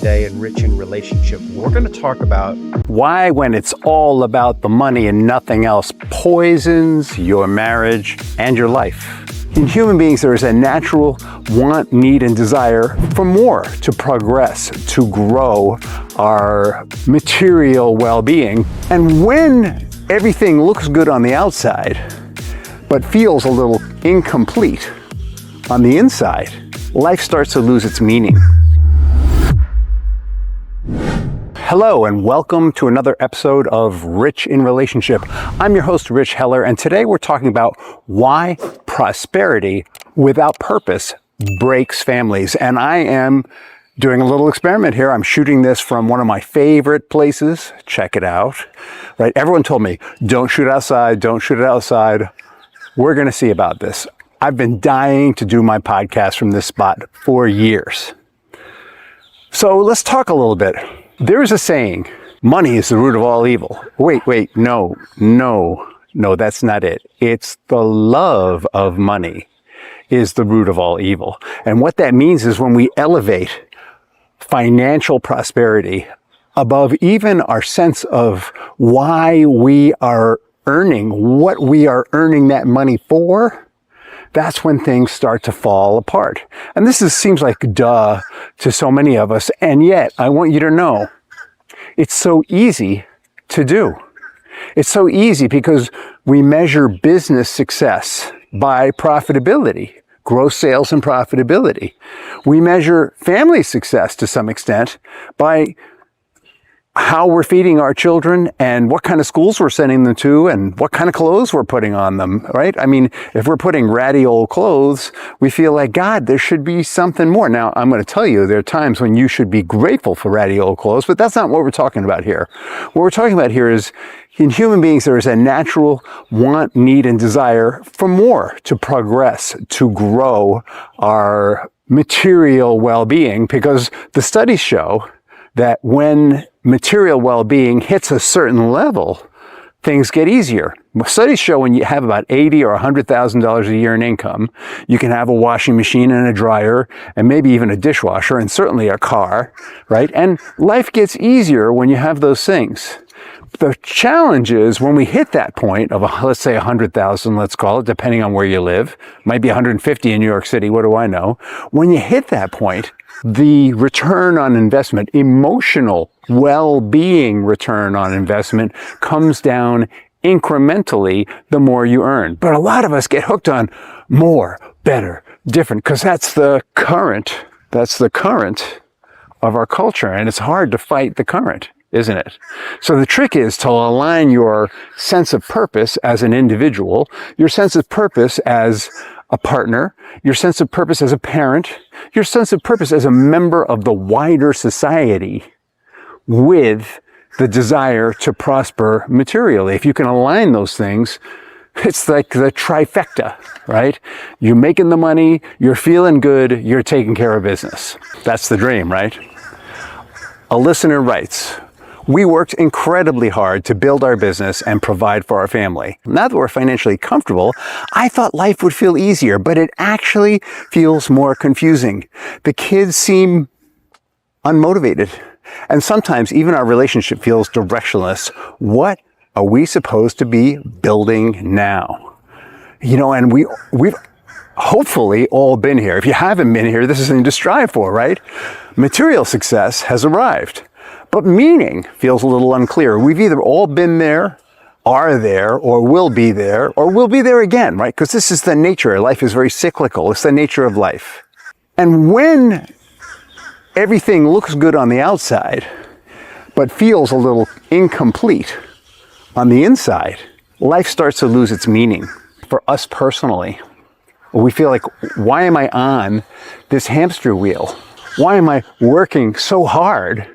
today in Rich in Relationship. We're going to talk about why, when it's all about the money and nothing else, poisons your marriage and your life. In human beings, there is a natural want, need, and desire for more, to progress, to grow our material well-being. And when everything looks good on the outside, but feels a little incomplete on the inside, life starts to lose its meaning. Hello and welcome to another episode of Rich in Relationship. I'm your host, Rich Heller, and today we're talking about why prosperity without purpose breaks families. And I am doing a little experiment here. I'm shooting this from one of my favorite places. Check it out. Right? Everyone told me, don't shoot outside, don't shoot it outside. We're going to see about this. I've been dying to do my podcast from this spot for years. So let's talk a little bit. There is a saying, money is the root of all evil. Wait, no, that's not it. It's the love of money is the root of all evil. And what that means is when we elevate financial prosperity above even our sense of why we are earning, what we are earning that money for, that's when things start to fall apart. And this seems like duh to so many of us. And yet, I want you to know, it's so easy to do. It's so easy because we measure business success by profitability, gross sales and profitability. We measure family success to some extent by how we're feeding our children and what kind of schools we're sending them to and what kind of clothes we're putting on them, right? I mean, if we're putting ratty old clothes, we feel like, God, there should be something more. Now, I'm going to tell you, there are times when you should be grateful for ratty old clothes, but that's not what we're talking about here. What we're talking about here is, in human beings, there is a natural want, need, and desire for more, to progress, to grow our material well-being, because the studies show that when material well-being hits a certain level, things get easier. Studies show when you have about $80,000 or $100,000 a year in income, you can have a washing machine and a dryer and maybe even a dishwasher and certainly a car, right? And life gets easier when you have those things. The challenge is when we hit that point of, let's say 100,000, let's call it, depending on where you live, might be 150 in New York City, what do I know? When you hit that point, the return on investment, emotional well-being return on investment, comes down incrementally the more you earn. But a lot of us get hooked on more, better, different, because that's the current of our culture, and it's hard to fight the current, isn't it? So the trick is to align your sense of purpose as an individual, your sense of purpose as a partner, your sense of purpose as a parent, your sense of purpose as a member of the wider society, with the desire to prosper materially. If you can align those things, it's like the trifecta, right? You're making the money, you're feeling good, you're taking care of business. That's the dream, right? A listener writes, "We worked incredibly hard to build our business and provide for our family. Now that we're financially comfortable, I thought life would feel easier, but it actually feels more confusing. The kids seem unmotivated, and sometimes even our relationship feels directionless. What are we supposed to be building now?" You know, and we've hopefully all been here. If you haven't been here, this is something to strive for, right? Material success has arrived, but meaning feels a little unclear. We've either all been there, are there, or will be there again, right? Because this is the nature. Life is very cyclical. It's the nature of life. And when everything looks good on the outside, but feels a little incomplete on the inside, life starts to lose its meaning. For us personally, we feel like, why am I on this hamster wheel? Why am I working so hard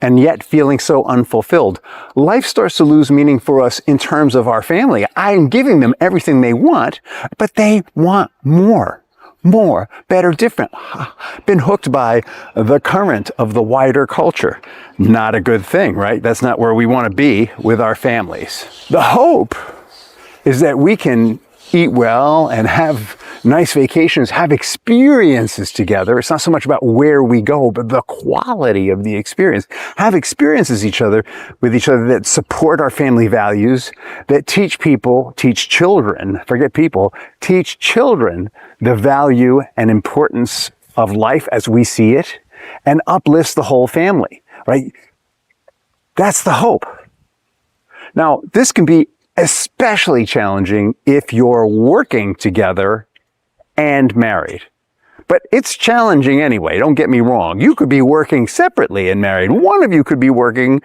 and yet feeling so unfulfilled? Life starts to lose meaning for us in terms of our family. I'm giving them everything they want, but they want more, better, different. Been hooked by the current of the wider culture. Not a good thing, right? That's not where we want to be with our families. The hope is that we can eat well and have nice vacations, have experiences together. It's not so much about where we go, but the quality of the experience. Have experiences with each other that support our family values, that teach children the value and importance of life as we see it, and uplifts the whole family, right? That's the hope. Now, this can be especially challenging if you're working together and married. But it's challenging anyway, don't get me wrong. You could be working separately and married. One of you could be working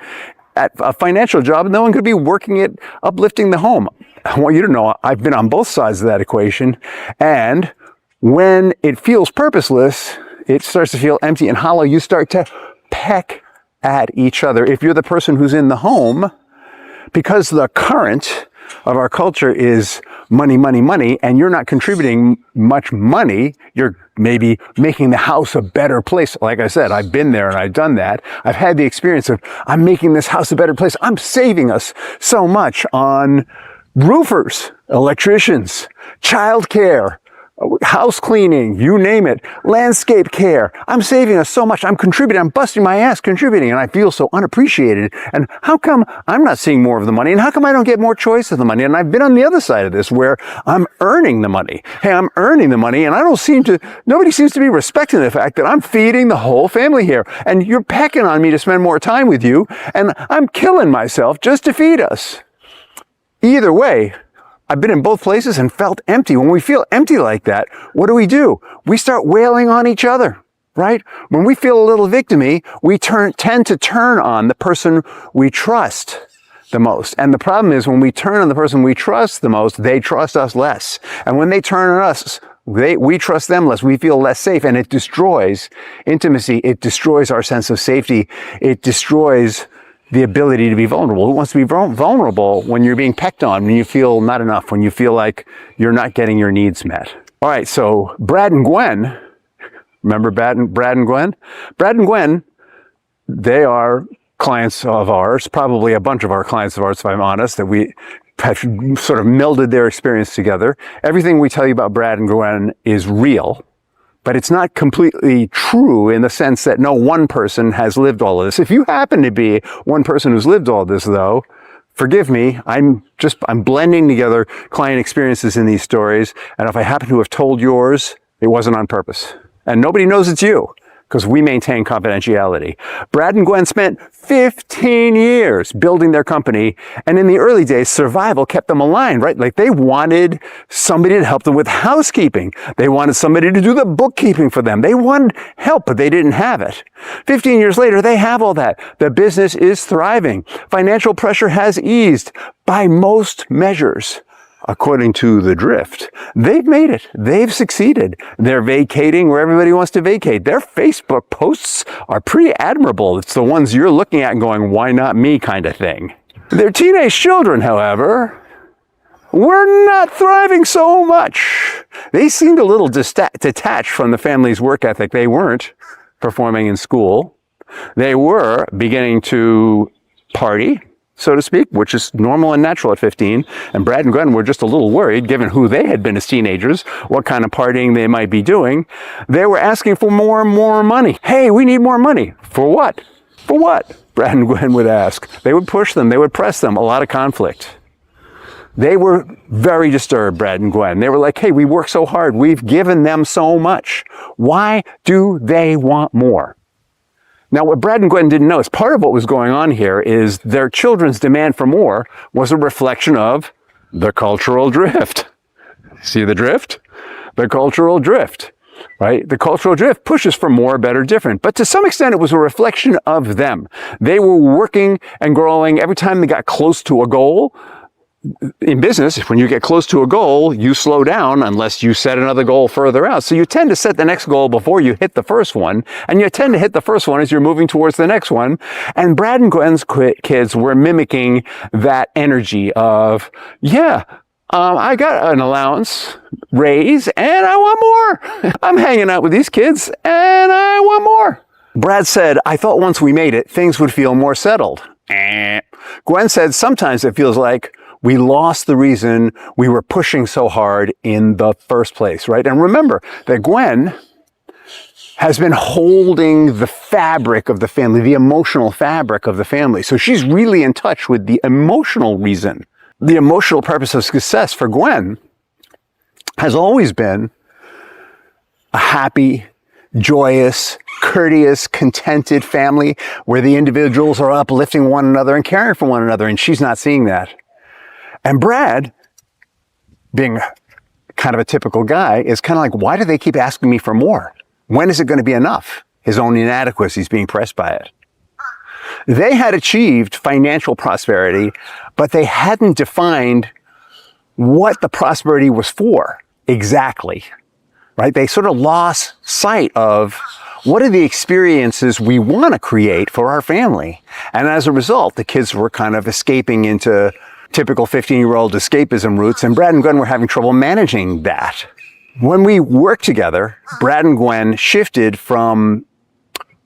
at a financial job, and the one could be working at uplifting the home. I want you to know I've been on both sides of that equation, and when it feels purposeless, it starts to feel empty and hollow. You start to peck at each other. If you're the person who's in the home, because the current of our culture is money, money, money, and you're not contributing much money, you're maybe making the house a better place. Like I said, I've been there and I've done that. I've had the experience of, I'm making this house a better place. I'm saving us so much on roofers, electricians, childcare, house cleaning, you name it, landscape care. I'm saving us so much. I'm contributing. I'm busting my ass contributing, and I feel so unappreciated. And how come I'm not seeing more of the money? And how come I don't get more choice of the money? And I've been on the other side of this where I'm earning the money. Hey, I'm earning the money, and nobody seems to be respecting the fact that I'm feeding the whole family here. And you're pecking on me to spend more time with you, and I'm killing myself just to feed us. Either way, I've been in both places and felt empty. When we feel empty like that, what do? We start wailing on each other, right? When we feel a little victim-y, we tend to turn on the person we trust the most. And the problem is when we turn on the person we trust the most, they trust us less. And when they turn on us, we trust them less. We feel less safe, and it destroys intimacy. It destroys our sense of safety. It destroys the ability to be vulnerable. Who wants to be vulnerable when you're being pecked on, when you feel not enough, when you feel like you're not getting your needs met? All right, so Brad and Gwen, remember Brad and Gwen? Brad and Gwen, they are clients of ours, probably a bunch of our clients of ours, if I'm honest, that we have sort of melded their experience together. Everything we tell you about Brad and Gwen is real. But it's not completely true in the sense that no one person has lived all of this. If you happen to be one person who's lived all this, though, forgive me, I'm blending together client experiences in these stories. And if I happen to have told yours, it wasn't on purpose. And nobody knows it's you, because we maintain confidentiality. Brad and Gwen spent 15 years building their company, and in the early days, survival kept them aligned, right? Like they wanted somebody to help them with housekeeping. They wanted somebody to do the bookkeeping for them. They wanted help, but they didn't have it. 15 years later, they have all that. The business is thriving. Financial pressure has eased by most measures. According to the drift, they've made it. They've succeeded. They're vacating where everybody wants to vacate. Their Facebook posts are pretty admirable. It's the ones you're looking at and going, why not me kind of thing. Their teenage children, however, were not thriving so much. They seemed a little detached from the family's work ethic. They weren't performing in school. They were beginning to party, so to speak, which is normal and natural at 15. And Brad and Gwen were just a little worried, given who they had been as teenagers, what kind of partying they might be doing. They were asking for more and more money. Hey, we need more money. For what? For what? Brad and Gwen would ask. They would push them. They would press them. A lot of conflict. They were very disturbed, Brad and Gwen. They were like, hey, we work so hard. We've given them so much. Why do they want more? Now, what Brad and Gwen didn't know is part of what was going on here is their children's demand for more was a reflection of the cultural drift. See the drift? The cultural drift, right? The cultural drift pushes for more, better, different. But to some extent, it was a reflection of them. They were working and growing. Every time they got close to a goal, in business, when you get close to a goal, you slow down unless you set another goal further out. So you tend to set the next goal before you hit the first one, and you tend to hit the first one as you're moving towards the next one. And Brad and Gwen's kids were mimicking that energy of, I got an allowance raise and I want more. I'm hanging out with these kids and I want more. Brad said, I thought once we made it, things would feel more settled. Gwen said, sometimes it feels like We lost the reason we were pushing so hard in the first place, right? And remember that Gwen has been holding the fabric of the family, the emotional fabric of the family. So she's really in touch with the emotional reason. The emotional purpose of success for Gwen has always been a happy, joyous, courteous, contented family where the individuals are uplifting one another and caring for one another, and she's not seeing that. And Brad, being kind of a typical guy, is kind of like, why do they keep asking me for more? When is it going to be enough? His own inadequacies being pressed by it. They had achieved financial prosperity, but they hadn't defined what the prosperity was for exactly, right? They sort of lost sight of what are the experiences we want to create for our family. And as a result, the kids were kind of escaping into typical 15-year-old escapism routes, and Brad and Gwen were having trouble managing that. When we worked together, Brad and Gwen shifted from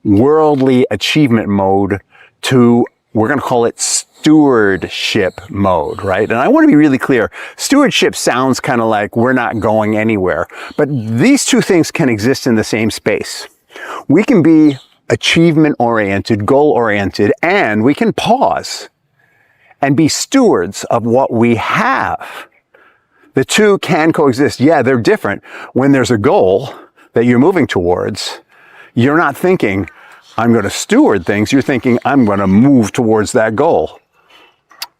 worldly achievement mode to, we're going to call it stewardship mode, right? And I want to be really clear. Stewardship sounds kind of like we're not going anywhere, but these two things can exist in the same space. We can be achievement-oriented, goal-oriented, and we can pause and be stewards of what we have. The two can coexist. Yeah, they're different. When there's a goal that you're moving towards, you're not thinking, I'm going to steward things. You're thinking, I'm going to move towards that goal.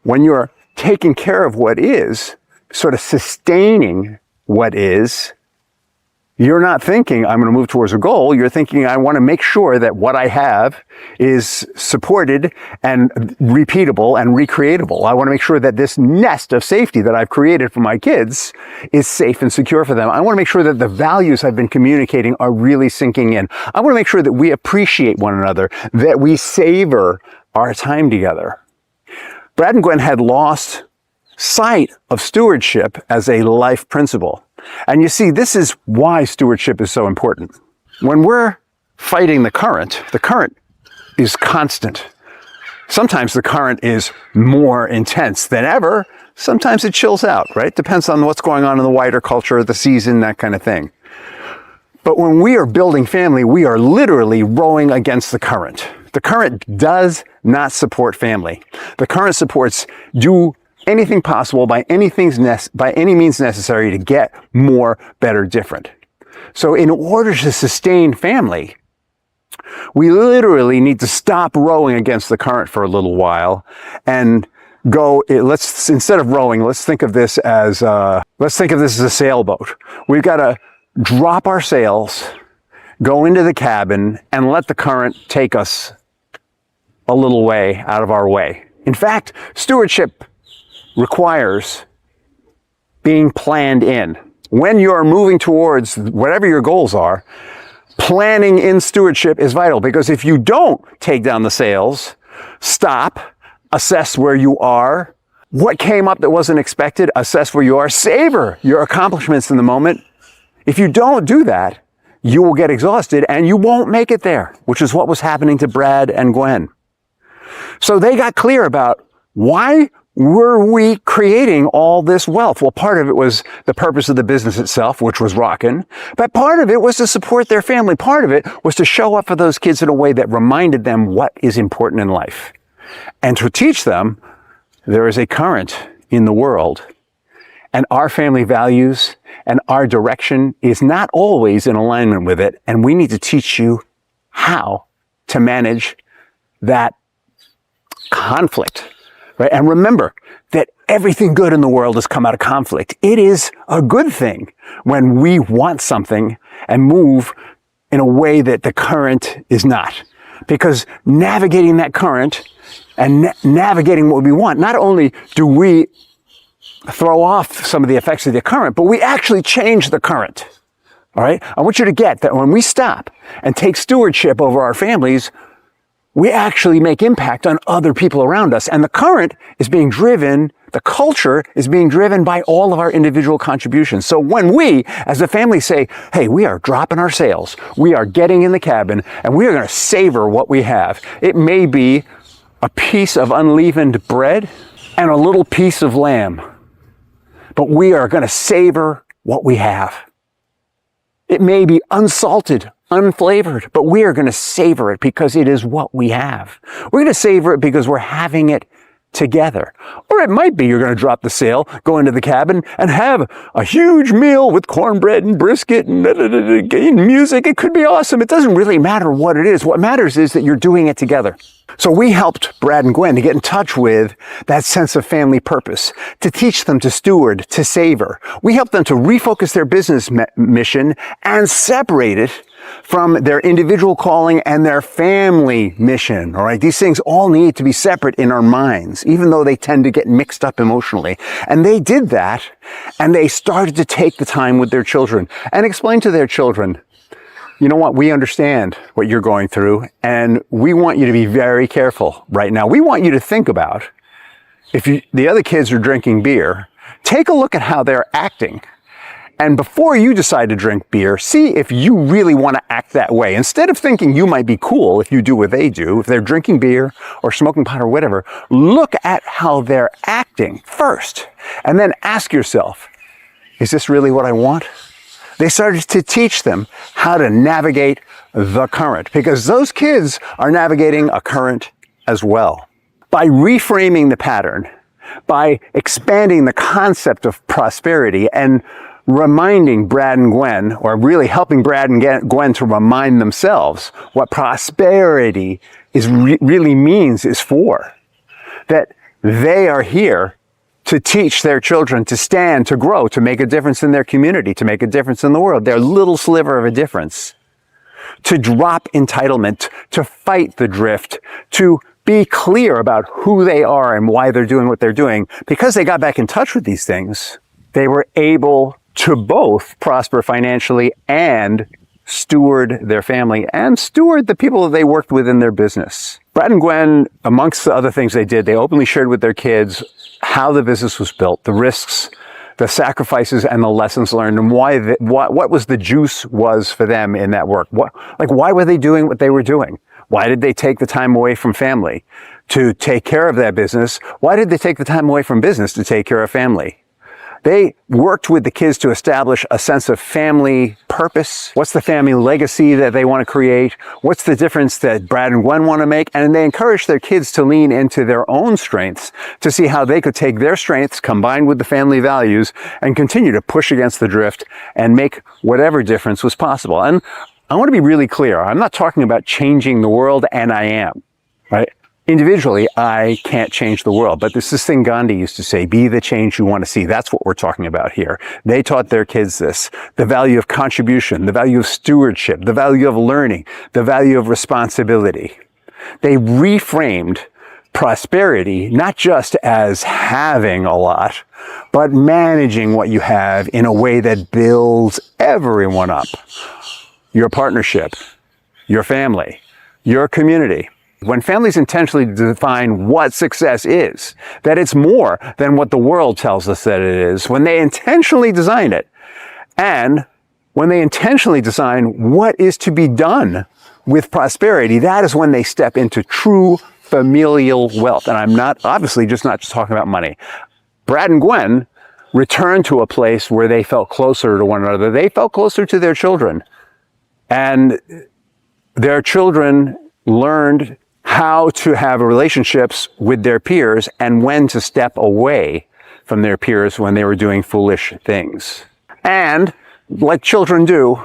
When you're taking care of what is, sort of sustaining what is, you're not thinking, I'm going to move towards a goal. You're thinking, I want to make sure that what I have is supported and repeatable and recreatable. I want to make sure that this nest of safety that I've created for my kids is safe and secure for them. I want to make sure that the values I've been communicating are really sinking in. I want to make sure that we appreciate one another, that we savor our time together. Brad and Gwen had lost sight of stewardship as a life principle. And you see, this is why stewardship is so important. When we're fighting the current is constant. Sometimes the current is more intense than ever. Sometimes it chills out, right? Depends on what's going on in the wider culture, the season, that kind of thing. But when we are building family, we are literally rowing against the current. The current does not support family. The current supports do anything possible by any means necessary to get more, better, different. So in order to sustain family, we literally need to stop rowing against the current for a little while and go, instead of rowing, let's think of this as a sailboat. We've got to drop our sails, go into the cabin, and let the current take us a little way out of our way. In fact, stewardship requires being planned in. When you're moving towards whatever your goals are, planning in stewardship is vital, because if you don't take down the sails, stop, assess where you are, what came up that wasn't expected, assess where you are, savor your accomplishments in the moment. If you don't do that, you will get exhausted and you won't make it there, which is what was happening to Brad and Gwen. So they got clear about why were we creating all this wealth? Well, part of it was the purpose of the business itself, which was rocking, but part of it was to support their family. Part of it was to show up for those kids in a way that reminded them what is important in life, and to teach them there is a current in the world, and our family values and our direction is not always in alignment with it, and we need to teach you how to manage that conflict. Right? And remember that everything good in the world has come out of conflict. It is a good thing when we want something and move in a way that the current is not. Because navigating that current and navigating what we want, not only do we throw off some of the effects of the current, but we actually change the current. All right? I want you to get that when we stop and take stewardship over our families, we actually make impact on other people around us. And the current is being driven, the culture is being driven by all of our individual contributions. So when we, as a family, say, hey, we are dropping our sails, we are getting in the cabin, and we are going to savor what we have. It may be a piece of unleavened bread and a little piece of lamb. But we are going to savor what we have. It may be unsalted, unflavored, but we are going to savor it because it is what we have. We're going to savor it because we're having it together. Or it might be you're going to drop the sail, go into the cabin, and have a huge meal with cornbread and brisket and music. It could be awesome. It doesn't really matter what it is. What matters is that you're doing it together. So we helped Brad and Gwen to get in touch with that sense of family purpose, to teach them to steward, to savor. We helped them to refocus their business mission and separate it from their individual calling and their family mission. All right, these things all need to be separate in our minds, even though they tend to get mixed up emotionally. And they did that, and they started to take the time with their children and explain to their children, you know what, we understand what you're going through, and we want you to be very careful right now. We want you to think about, if the other kids are drinking beer, take a look at how they're acting. And before you decide to drink beer, see if you really want to act that way. Instead of thinking you might be cool if you do what they do, if they're drinking beer or smoking pot or whatever, look at how they're acting first. And then ask yourself, is this really what I want? They started to teach them how to navigate the current, because those kids are navigating a current as well. By reframing the pattern, by expanding the concept of prosperity and reminding Brad and Gwen, or really helping Brad and Gwen to remind themselves what prosperity really means is for. That they are here to teach their children to stand, to grow, to make a difference in their community, to make a difference in the world, their little sliver of a difference. To drop entitlement, to fight the drift, to be clear about who they are and why they're doing what they're doing. Because they got back in touch with these things, they were able to both prosper financially and steward their family and steward the people that they worked with in their business. Brad and Gwen, amongst the other things they did, they openly shared with their kids how the business was built, the risks, the sacrifices, and the lessons learned, and what was the juice was for them in that work. Why were they doing what they were doing? Why did they take the time away from family to take care of that business? Why did they take the time away from business to take care of family? They worked with the kids to establish a sense of family purpose. What's the family legacy that they want to create? What's the difference that Brad and Gwen want to make? And they encouraged their kids to lean into their own strengths to see how they could take their strengths combined with the family values and continue to push against the drift and make whatever difference was possible. And I want to be really clear. I'm not talking about changing the world, and I am, right? Individually, I can't change the world, but this thing Gandhi used to say, be the change you want to see. That's what we're talking about here. They taught their kids this, the value of contribution, the value of stewardship, the value of learning, the value of responsibility. They reframed prosperity, not just as having a lot, but managing what you have in a way that builds everyone up. Your partnership, your family, your community. When families intentionally define what success is, that it's more than what the world tells us that it is, when they intentionally design it, and when they intentionally design what is to be done with prosperity, that is when they step into true familial wealth. And I'm not just talking about money. Brad and Gwen returned to a place where they felt closer to one another. They felt closer to their children. And their children learned how to have relationships with their peers and when to step away from their peers when they were doing foolish things. And like children do,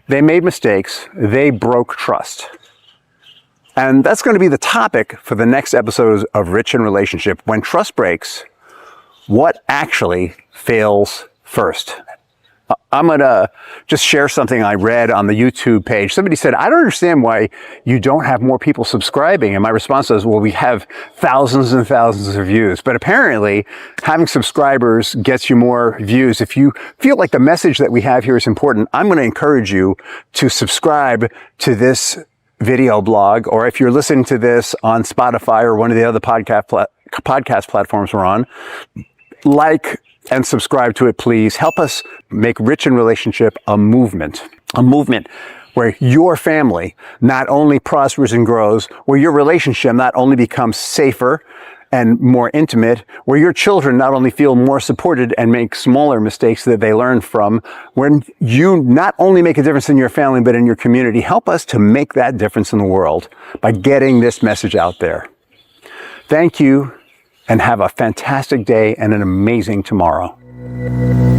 they made mistakes. They broke trust. And that's going to be the topic for the next episode of Rich in Relationship. When trust breaks, what actually fails first? I'm going to just share something I read on the YouTube page. Somebody said, I don't understand why you don't have more people subscribing. And my response was, well, we have thousands and thousands of views. But apparently, having subscribers gets you more views. If you feel like the message that we have here is important, I'm going to encourage you to subscribe to this video blog. Or if you're listening to this on Spotify or one of the other podcast platforms we're on, and subscribe to it, please. Help us make Rich in Relationship a movement where your family not only prospers and grows, where your relationship not only becomes safer and more intimate, where your children not only feel more supported and make smaller mistakes that they learn from, when you not only make a difference in your family, but in your community. Help us to make that difference in the world by getting this message out there. Thank you, and have a fantastic day and an amazing tomorrow.